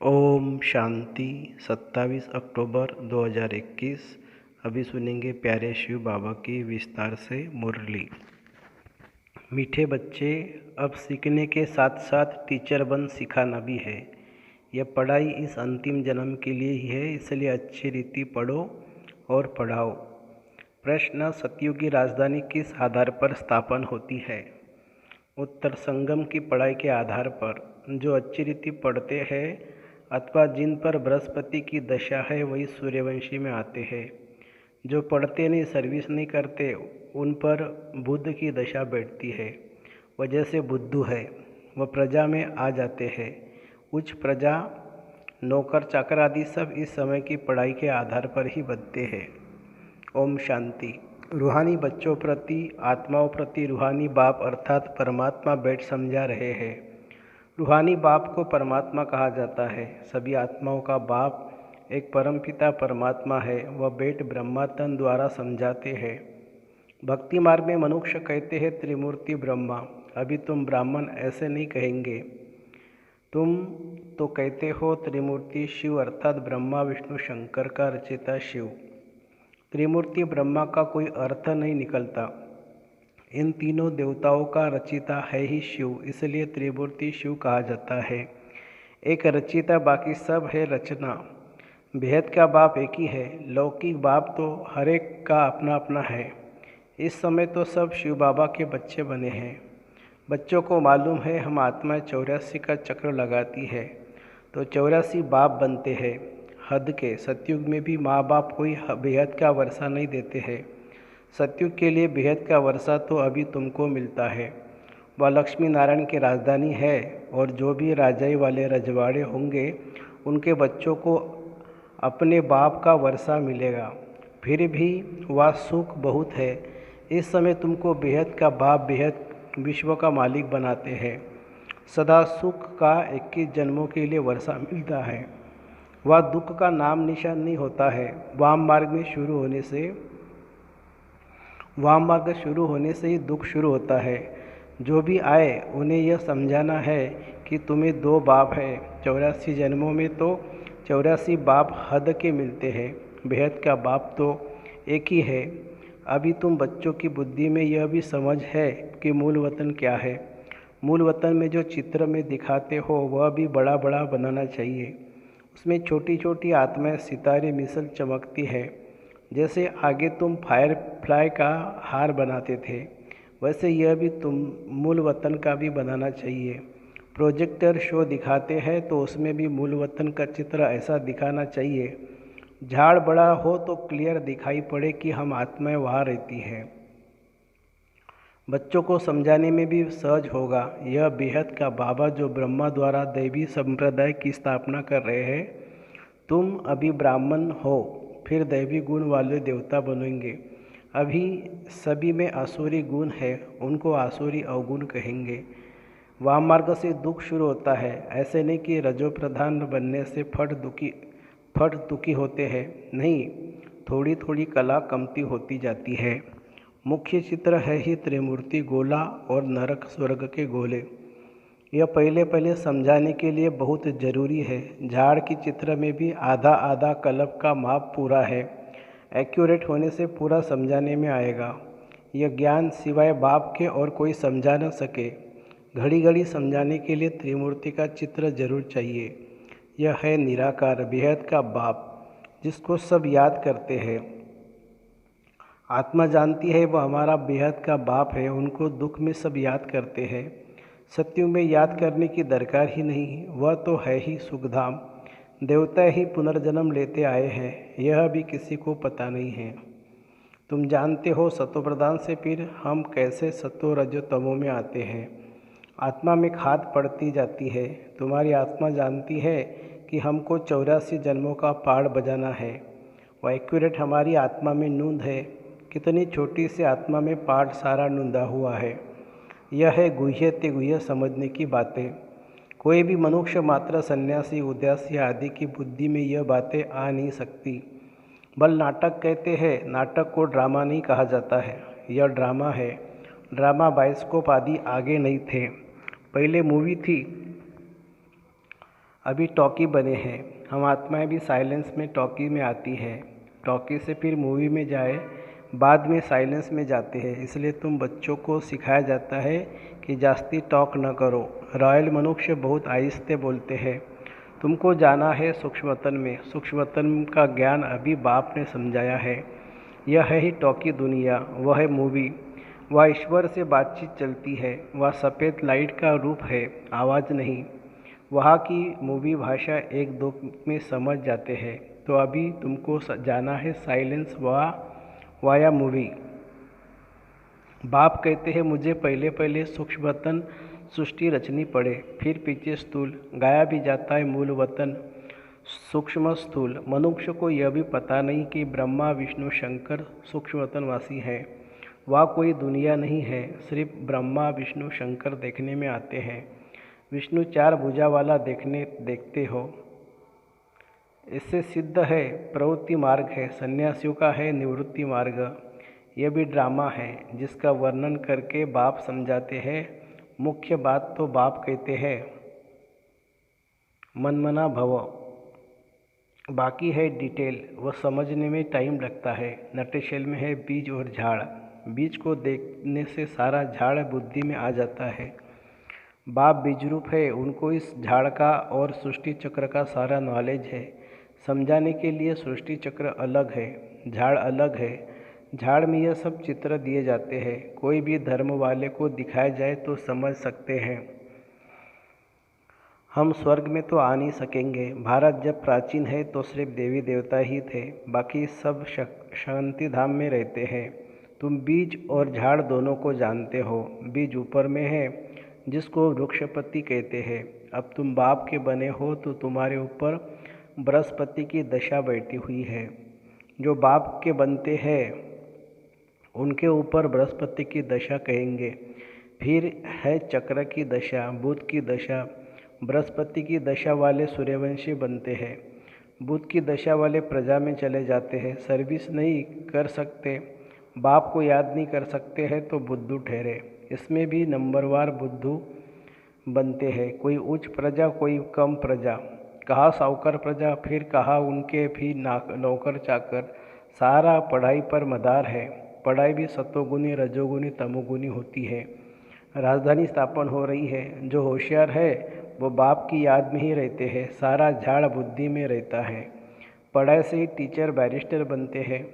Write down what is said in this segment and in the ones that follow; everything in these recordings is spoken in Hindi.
ओम शांति। 27 अक्टूबर 2021। अभी सुनेंगे प्यारे शिव बाबा की विस्तार से मुरली। मीठे बच्चे, अब सीखने के साथ साथ टीचर बन सिखाना भी है। यह पढ़ाई इस अंतिम जन्म के लिए ही है, इसलिए अच्छी रीति पढ़ो और पढ़ाओ। प्रश्न: सतयुग की राजधानी किस आधार पर स्थापन होती है? उत्तर: संगम की पढ़ाई के आधार पर। जो अच्छी रीति पढ़ते हैं अथवा जिन पर बृहस्पति की दशा है वही सूर्यवंशी में आते हैं। जो पढ़ते नहीं, सर्विस नहीं करते, उन पर बुध की दशा बैठती है। वह जैसे बुद्धू है, वह प्रजा में आ जाते हैं। उच्च प्रजा, नौकर चाकर आदि सब इस समय की पढ़ाई के आधार पर ही बनते हैं। ओम शांति। रूहानी बच्चों प्रति, आत्माओं प्रति रूहानी बाप अर्थात परमात्मा बैठ समझा रहे हैं। रूहानी बाप को परमात्मा कहा जाता है। सभी आत्माओं का बाप एक परमपिता परमात्मा है। वह बैठ ब्रह्मा तन द्वारा समझाते हैं। भक्ति मार्ग में मनुष्य कहते हैं त्रिमूर्ति ब्रह्मा। अभी तुम ब्राह्मण ऐसे नहीं कहेंगे, तुम तो कहते हो त्रिमूर्ति शिव अर्थात ब्रह्मा विष्णु शंकर का रचिता शिव। त्रिमूर्ति ब्रह्मा का कोई अर्थ नहीं निकलता। इन तीनों देवताओं का रचिता है ही शिव, इसलिए त्रिमूर्ति शिव कहा जाता है। एक रचिता, बाकी सब है रचना। बेहद का बाप एक ही है। लौकिक बाप तो हर एक का अपना अपना है। इस समय तो सब शिव बाबा के बच्चे बने हैं। बच्चों को मालूम है हम आत्माएं 84 का चक्र लगाती है तो 84 बाप बनते हैं। हद के सतयुग में भी माँ बाप कोई बेहद का वर्षा नहीं देते हैं। सतयुग के लिए बेहद का वर्षा तो अभी तुमको मिलता है। वह लक्ष्मी नारायण की राजधानी है और जो भी राजाई वाले रजवाड़े होंगे उनके बच्चों को अपने बाप का वर्षा मिलेगा। फिर भी वह सुख बहुत है। इस समय तुमको बेहद का बाप बेहद विश्व का मालिक बनाते हैं। सदा सुख का 21 जन्मों के लिए वर्षा मिलता है। वह दुख का नाम निशान नहीं होता है। वाम मार्ग शुरू होने से ही दुख शुरू होता है। जो भी आए उन्हें यह समझाना है कि तुम्हें दो बाप है। 84 जन्मों में तो 84 बाप हद के मिलते हैं। बेहद का बाप तो एक ही है। अभी तुम बच्चों की बुद्धि में यह भी समझ है कि मूल वतन क्या है। मूल वतन में जो चित्र में दिखाते हो वह भी बड़ा बड़ा बनाना चाहिए। उसमें छोटी छोटी आत्माएं सितारे मिसल चमकती है। जैसे आगे तुम फायर फ्लाई का हार बनाते थे, वैसे यह भी तुम मूल वतन का भी बनाना चाहिए। प्रोजेक्टर शो दिखाते हैं तो उसमें भी मूल वतन का चित्र ऐसा दिखाना चाहिए। झाड़ बड़ा हो तो क्लियर दिखाई पड़े कि हम आत्माएं वहाँ रहती हैं। बच्चों को समझाने में भी सहज होगा। यह बेहद का बाबा जो ब्रह्मा द्वारा दैवी संप्रदाय की स्थापना कर रहे हैं। तुम अभी ब्राह्मण हो, फिर दैवी गुण वाले देवता बनेंगे। अभी सभी में आसुरी गुण है, उनको आसुरी अवगुण कहेंगे। वाम मार्ग से दुख शुरू होता है। ऐसे नहीं कि रजो प्रधान बनने से फट दुखी होते हैं, नहीं, थोड़ी थोड़ी कला कमती होती जाती है। मुख्य चित्र है ही त्रिमूर्ति गोला और नरक स्वर्ग के गोले। यह पहले समझाने के लिए बहुत ज़रूरी है। झाड़ की चित्र में भी आधा आधा कल्प का माप पूरा है। एक्यूरेट होने से पूरा समझाने में आएगा। यह ज्ञान सिवाय बाप के और कोई समझा न सके। घड़ी घड़ी समझाने के लिए त्रिमूर्ति का चित्र जरूर चाहिए। यह है निराकार बेहद का बाप जिसको सब याद करते हैं। आत्मा जानती है वह हमारा बेहद का बाप है। उनको दुख में सब याद करते हैं। सत्युग में याद करने की दरकार ही नहीं, वह तो है ही सुखधाम। देवता ही पुनर्जन्म लेते आए हैं, यह भी किसी को पता नहीं है। तुम जानते हो सतोप्रधान से फिर हम कैसे सतो रजो तमो में आते हैं। आत्मा में खाद पड़ती जाती है। तुम्हारी आत्मा जानती है कि हमको 84 जन्मों का पहाड़ बजाना है। वह एक्यूरेट हमारी आत्मा में नूंद है। कितनी छोटी सी आत्मा में पहाड़ सारा नूंदा हुआ है। यह है गुह्य ते गुह्य समझने की बातें। कोई भी मनुष्य मात्र सन्यासी उद्यासी आदि की बुद्धि में यह बातें आ नहीं सकती। बल नाटक कहते हैं। नाटक को ड्रामा नहीं कहा जाता है, यह ड्रामा है। ड्रामा बाइस्कोप आदि आगे नहीं थे, पहले मूवी थी। अभी टॉकी बने हैं, हम आत्माएं भी साइलेंस में टॉकी में आती है, टॉकी से फिर मूवी में जाए, बाद में साइलेंस में जाते हैं। इसलिए तुम बच्चों को सिखाया जाता है कि जास्ती टॉक न करो। रॉयल मनुष्य बहुत आहिस्ते बोलते हैं। तुमको जाना है सूक्ष्मतन में, सूक्ष्मतन का ज्ञान अभी बाप ने समझाया है। यह है ही टॉकी दुनिया, वह है मूवी, वह ईश्वर से बातचीत चलती है, वह सफ़ेद लाइट का रूप है, आवाज़ नहीं। वहाँ की मूवी भाषा एक दो में समझ जाते हैं। तो अभी तुमको जाना है साइलेंस वाया मूवी। बाप कहते हैं मुझे पहले पहले सूक्ष्मतन सृष्टि रचनी पड़े, फिर पीछे स्थूल, गाया भी जाता है मूल वतन सूक्ष्म स्थूल। मनुष्य को यह भी पता नहीं कि ब्रह्मा विष्णु शंकर सूक्ष्मतनवासी है। वह कोई दुनिया नहीं है, सिर्फ ब्रह्मा विष्णु शंकर देखने में आते हैं। विष्णु चार भुजा वाला देखते हो, इससे सिद्ध है प्रवृत्ति मार्ग है, सन्यासियों का है निवृत्ति मार्ग। यह भी ड्रामा है जिसका वर्णन करके बाप समझाते हैं। मुख्य बात तो बाप कहते हैं मनमना भव, बाकी है डिटेल, वह समझने में टाइम लगता है। नटेशेल में है बीज और झाड़, बीज को देखने से सारा झाड़ बुद्धि में आ जाता है। बाप बीज रूप है, उनको इस झाड़ का और सृष्टि चक्र का सारा नॉलेज है। समझाने के लिए सृष्टि चक्र अलग है, झाड़ अलग है। झाड़ में यह सब चित्र दिए जाते हैं। कोई भी धर्म वाले को दिखाया जाए तो समझ सकते हैं। हम स्वर्ग में तो आ नहीं सकेंगे। भारत जब प्राचीन है तो सिर्फ देवी देवता ही थे, बाकी सब शांति धाम में रहते हैं। तुम बीज और झाड़ दोनों को जानते हो। बीज ऊपर में है जिसको वृक्षपति कहते हैं। अब तुम बाप के बने हो तो तुम्हारे ऊपर बृहस्पति की दशा बैठी हुई है। जो बाप के बनते हैं उनके ऊपर बृहस्पति की दशा कहेंगे। फिर है चक्र की दशा, बुध की दशा। बृहस्पति की दशा वाले सूर्यवंशी बनते हैं, बुध की दशा वाले प्रजा में चले जाते हैं। सर्विस नहीं कर सकते, बाप को याद नहीं कर सकते हैं तो बुद्धू ठहरे। इसमें भी नंबरवार बुद्धू बनते हैं, कोई उच्च प्रजा कोई कम प्रजा, कहा सावकार प्रजा, फिर कहा उनके भी नौकर चाकर। सारा पढ़ाई पर मदार है। पढ़ाई भी सतोगुनी रजोगुनी तमोगुनी होती है। राजधानी स्थापन हो रही है। जो होशियार है वो बाप की याद में ही रहते हैं। सारा झाड़ बुद्धि में रहता है। पढ़ाई से ही टीचर बैरिस्टर बनते हैं।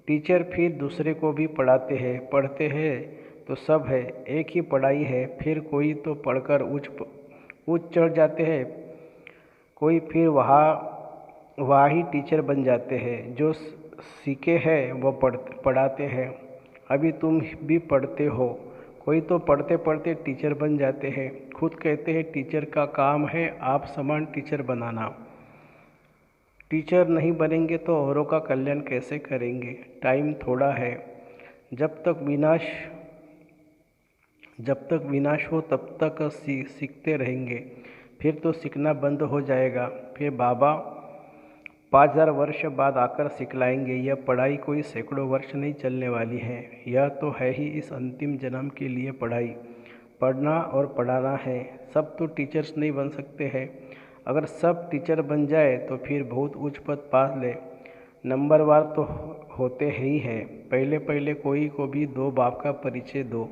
टीचर फिर दूसरे को भी पढ़ाते हैं। पढ़ते हैं तो सब है, एक ही पढ़ाई है। फिर कोई तो पढ़कर उच्च चढ़ जाते हैं, कोई फिर वहाँ ही टीचर बन जाते हैं। जो सीखे हैं वो पढ़ाते हैं। अभी तुम भी पढ़ते हो, कोई तो पढ़ते पढ़ते टीचर बन जाते हैं। खुद कहते हैं टीचर का काम है आप समान टीचर बनाना। टीचर नहीं बनेंगे तो औरों का कल्याण कैसे करेंगे। टाइम थोड़ा है। जब तक विनाश हो तब तक सीखते रहेंगे, फिर तो सीखना बंद हो जाएगा। फिर बाबा 5000 वर्ष बाद आकर सिखलाएंगे। यह पढ़ाई कोई सैकड़ों वर्ष नहीं चलने वाली है। यह तो है ही इस अंतिम जन्म के लिए पढ़ाई। पढ़ना और पढ़ाना है। सब तो टीचर्स नहीं बन सकते हैं। अगर सब टीचर बन जाए तो फिर बहुत उच्च पद पा ले। नंबरवार तो होते ही हैं। पहले पहले कोई को भी दो बाप का परिचय दो।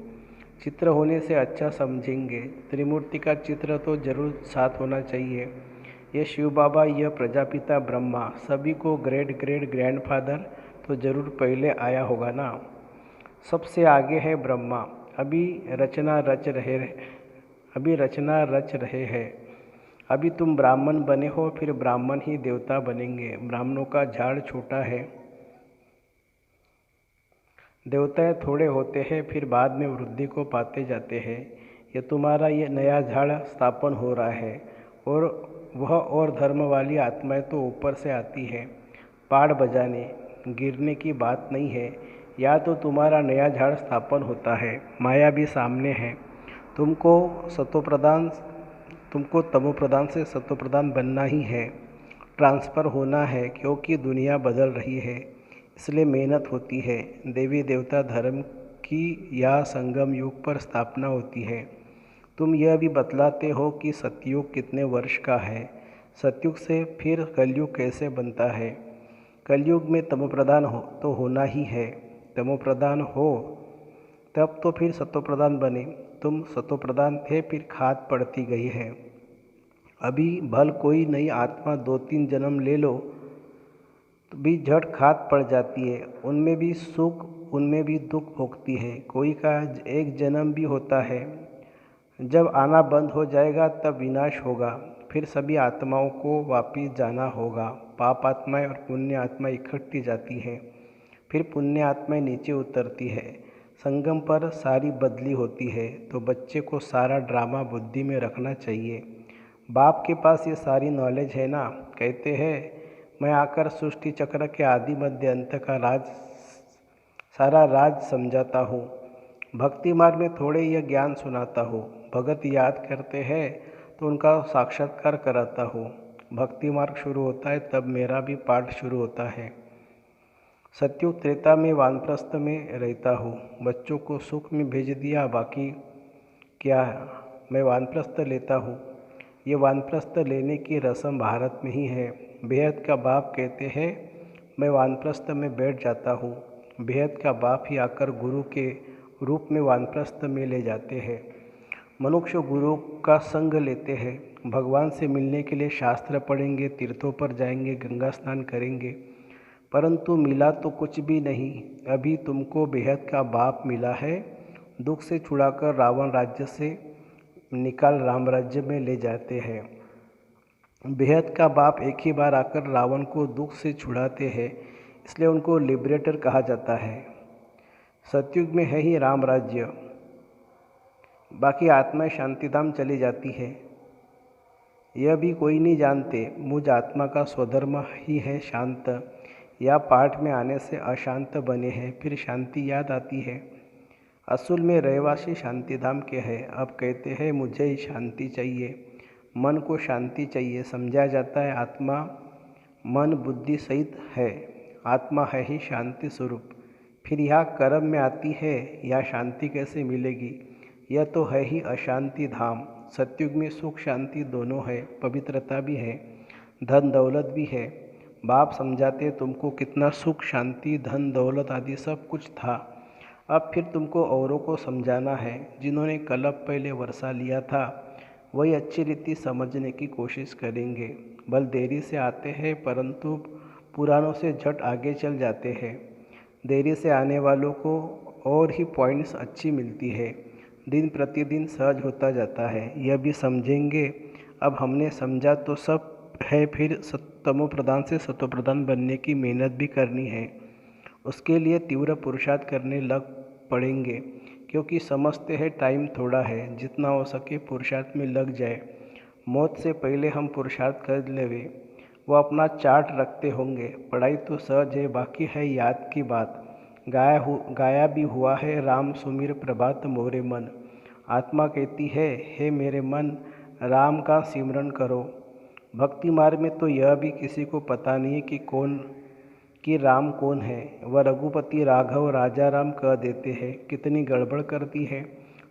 चित्र होने से अच्छा समझेंगे। त्रिमूर्ति का चित्र तो जरूर साथ होना चाहिए। यह शिव बाबा, यह प्रजापिता ब्रह्मा, सभी को ग्रेट ग्रैंडफादर तो जरूर पहले आया होगा ना। सबसे आगे है ब्रह्मा। अभी रचना रच रहे हैं। अभी तुम ब्राह्मण बने हो, फिर ब्राह्मण ही देवता बनेंगे। ब्राह्मणों का झाड़ छोटा है, देवताएं थोड़े होते हैं, फिर बाद में वृद्धि को पाते जाते हैं। ये तुम्हारा ये नया झाड़ स्थापन हो रहा है और वह और धर्म वाली आत्माएं तो ऊपर से आती है। पाड़ बजाने गिरने की बात नहीं है। या तो तुम्हारा नया झाड़ स्थापन होता है, माया भी सामने है। तुमको तमोप्रधान से सतोप्रधान बनना ही है। ट्रांसफ़र होना है, क्योंकि दुनिया बदल रही है, इसलिए मेहनत होती है। देवी देवता धर्म की या संगम युग पर स्थापना होती है। तुम यह भी बतलाते हो कि सतयुग कितने वर्ष का है। सतयुग से फिर कलयुग कैसे बनता है? कलयुग में तमोप्रधान हो तो होना ही है। तमोप्रधान हो तब तो फिर सतोप्रधान बने। तुम सतोप्रधान थे, फिर खाद पड़ती गई है। अभी भल कोई नई आत्मा 2-3 जन्म ले लो तो भी झट खाद पड़ जाती है। उनमें भी सुख, उनमें भी दुख भोगती है। कोई का एक जन्म भी होता है। जब आना बंद हो जाएगा तब विनाश होगा। फिर सभी आत्माओं को वापिस जाना होगा। पाप आत्माएं और पुण्य आत्माएं इकट्ठी जाती हैं। फिर पुण्य आत्माएं नीचे उतरती है। संगम पर सारी बदली होती है। तो बच्चे को सारा ड्रामा बुद्धि में रखना चाहिए। बाप के पास ये सारी नॉलेज है ना। कहते हैं मैं आकर सृष्टि चक्र के आदि मध्य अंत का सारा राज समझाता हूँ। भक्ति मार्ग में थोड़े यह ज्ञान सुनाता हूँ। भगत याद करते हैं तो उनका साक्षात्कार कराता हूँ। भक्ति मार्ग शुरू होता है तब मेरा भी पाठ शुरू होता है। सतयुग त्रेता में वानप्रस्थ में रहता हूँ। बच्चों को सुख में भेज दिया, बाकी क्या मैं वानप्रस्थ लेता हूँ। ये वानप्रस्थ लेने की रस्म भारत में ही है। बेहद का बाप कहते हैं मैं वानप्रस्थ में बैठ जाता हूँ। बेहद का बाप ही आकर गुरु के रूप में वानप्रस्थ में ले जाते हैं। मनुष्य गुरु का संग लेते हैं। भगवान से मिलने के लिए शास्त्र पढ़ेंगे, तीर्थों पर जाएंगे, गंगा स्नान करेंगे, परंतु मिला तो कुछ भी नहीं। अभी तुमको बेहद का बाप मिला है। दुख से छुड़ाकर रावण राज्य से निकाल राम राज्य में ले जाते हैं। बेहद का बाप एक ही बार आकर रावण को दुख से छुड़ाते हैं, इसलिए उनको लिबरेटर कहा जाता है। सतयुग में है ही राम राज्य, बाकी आत्माएं शांतिधाम चली जाती है। यह भी कोई नहीं जानते। मुझ आत्मा का स्वधर्म ही है शांत। या पाठ में आने से अशांत बने हैं, फिर शांति याद आती है। असूल में रहवासी शांतिधाम के हैं। अब कहते हैं मुझे ही शांति चाहिए, मन को शांति चाहिए। समझाया जाता है आत्मा मन बुद्धि सहित है। आत्मा है ही शांति स्वरूप। फिर यह कर्म में आती है, यह शांति कैसे मिलेगी? यह तो है ही अशांति धाम। सतयुग में सुख शांति दोनों है, पवित्रता भी है, धन दौलत भी है। बाप समझाते तुमको कितना सुख शांति धन दौलत आदि सब कुछ था। अब फिर तुमको औरों को समझाना है। जिन्होंने कल्प पहले वर्षा लिया था वही अच्छी रीति समझने की कोशिश करेंगे। बल देरी से आते हैं, परंतु पुरानों से झट आगे चल जाते हैं। देरी से आने वालों को और ही पॉइंट्स अच्छी मिलती है। दिन प्रतिदिन सहज होता जाता है। यह भी समझेंगे। अब हमने समझा तो सब है, फिर तमो प्रधान से सतो प्रधान बनने की मेहनत भी करनी है। उसके लिए तीव्र पुरुषार्थ करने लग पड़ेंगे, क्योंकि समझते हैं टाइम थोड़ा है। जितना हो सके पुरुषार्थ में लग जाए। मौत से पहले हम पुरुषार्थ कर लेवे। वो अपना चार्ट रखते होंगे। पढ़ाई तो सहज है, बाकी है याद की बात। गाया भी हुआ है राम सुमिर प्रभात मोरे मन। आत्मा कहती है हे मेरे मन, राम का सिमरन करो। भक्ति मार्ग में तो यह भी किसी को पता नहीं है कि राम कौन है। वह रघुपति राघव राजा राम कह देते हैं। कितनी गड़बड़ करती है।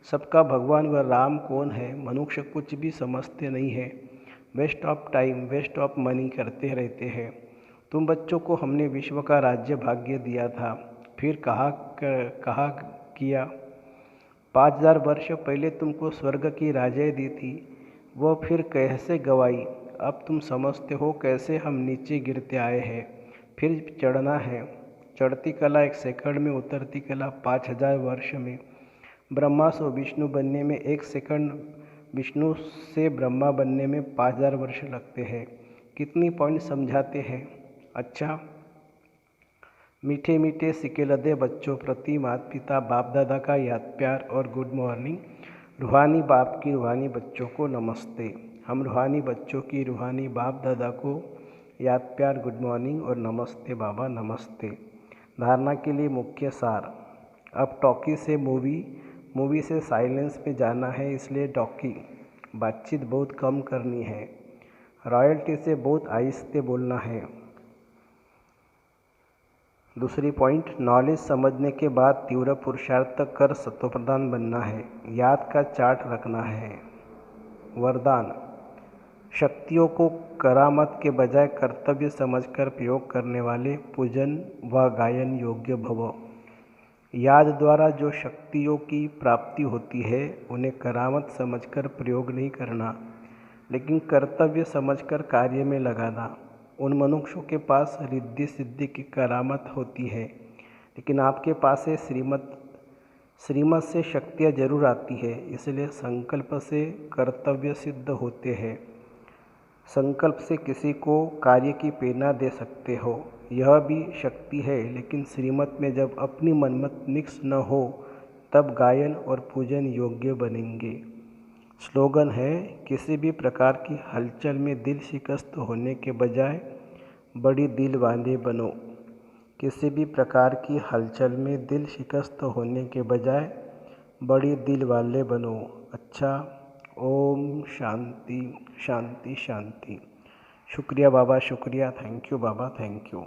सबका भगवान वह राम कौन है मनुष्य कुछ भी समझते नहीं है। Waste of time, waste of money करते रहते हैं। तुम बच्चों को हमने विश्व का राज्य भाग्य दिया था, फिर कहा किया। 5000 वर्ष पहले तुमको स्वर्ग की राजाई दी थी, वह फिर कैसे गवाई? अब तुम समझते हो कैसे हम नीचे गिरते आए हैं। फिर चढ़ना है। चढ़ती कला 1 सेकंड में, उतरती कला 5000 वर्ष में। ब्रह्मा से विष्णु बनने में 1 सेकंड, विष्णु से ब्रह्मा बनने में 5000 वर्ष लगते हैं। कितनी पॉइंट समझाते हैं। अच्छा, मीठे मीठे सिकेलदे बच्चों प्रति माता पिता बाप दादा का याद प्यार और गुड मॉर्निंग। रूहानी बाप की रूहानी बच्चों को नमस्ते। हम रूहानी बच्चों की रूहानी बाप दादा को याद प्यार, गुड मॉर्निंग और नमस्ते बाबा, नमस्ते। धारणा के लिए मुख्य सार। अब टॉकी से मूवी से साइलेंस में जाना है, इसलिए टॉकी बातचीत बहुत कम करनी है। रॉयल्टी से बहुत आहिस्ते बोलना है। दूसरी पॉइंट, नॉलेज समझने के बाद तीव्र पुरुषार्थ कर सत्वप्रधान बनना है। याद का चार्ट रखना है। वरदान, शक्तियों को करामत के बजाय कर्तव्य समझकर प्रयोग करने वाले पूजन व गायन योग्य भव। याद द्वारा जो शक्तियों की प्राप्ति होती है उन्हें करामत समझकर प्रयोग नहीं करना, लेकिन कर्तव्य समझकर कार्य में लगाना। उन मनुष्यों के पास रिद्धि सिद्धि की करामत होती है, लेकिन आपके पास है श्रीमत से शक्तियाँ जरूर आती है, इसलिए संकल्प से कर्तव्य सिद्ध होते हैं। संकल्प से किसी को कार्य की प्रेरणा दे सकते हो, यह भी शक्ति है, लेकिन श्रीमत में जब अपनी मनमत मिक्स न हो तब गायन और पूजन योग्य बनेंगे। स्लोगन है, किसी भी प्रकार की हलचल में दिल शिकस्त होने के बजाय बड़ी दिल वाले बनो। किसी भी प्रकार की हलचल में दिल शिकस्त होने के बजाय बड़ी दिल वाले बनो। अच्छा, ओम शांति शांति शांति। शुक्रिया बाबा, शुक्रिया। Thank you Baba, thank you.